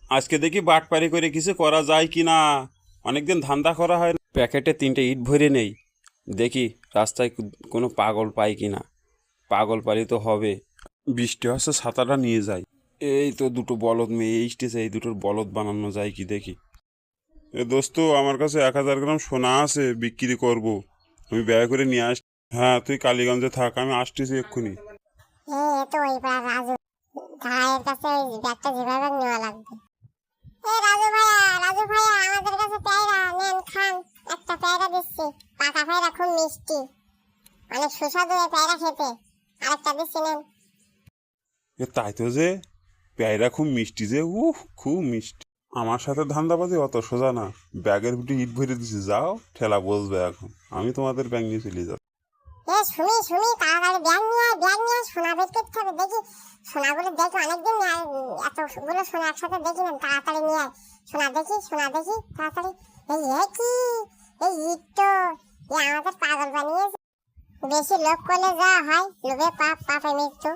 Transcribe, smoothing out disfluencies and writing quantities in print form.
আজকে দেখি বাটপারি করে কিছু করা যায় কি না। অনেকদিন ধান্দা করা হয় না। প্যাকেটে 3টে ইট ভরে নেই, দেখি রাস্তায় কোনো পাগল পাই কি না। পাগল পারি তো হবে। বৃষ্টি হচ্ছে, ছাতাটা নিয়ে যাই। এই তো দুটো বলদ মেয়ে এসতেছে, এই দুটোর বলদ বানানো যায় কি দেখি। এ দোস্ত, আমার কাছে 1000 গ্রাম সোনা আছে, বিক্রি করব। আমি ব্যয় করে নিয়ে আস। হ্যাঁ, তুই কালীগঞ্জে থাক, আমি আসতেছি এক্ষুনি। তো ওই পাড়া রাজু ভাইয়ের কাছে ওই ব্যাগটা যেভাবে নেওয়া লাগবে। রাজু ভাইয়া আমাদের কাছে পেয়ারা নেন, খান। একটা পেয়ারা দিচ্ছি, পাকা পেয়ারা, খুব মিষ্টি, অনেক সুস্বাদু এই পেয়ারা খেতে। আরেকটা দিচ্ছি, নেন। তাই তো, যে পেয়ারা খুব মিষ্টি, যে খুব মিষ্টি। আমার সাথে ধান্দাবাজি অত সোজা না। ব্যাগের ভিতরে ইট ভরে দিছি, যাও ঠেলা বসবে এখন, আমি তোমাদের ব্যাগ নিয়ে চলে যাব। শুনি তাড়াতাড়ি ব্যাগ নিয়ে সোনা বের করতে হবে। দেখি সোনাগুলো, দেখি অনেকদিন এতগুলো সোনা একসাথে দেখি না। তাড়াতাড়ি নিয়ে আয় সোনা, দেখি তাড়াতাড়ি। কি এই ইট তো আমাদের পাগল বানিয়েছে। বেশি লোভ করলে যা হয়, লোভে পাপে মৃত্যু।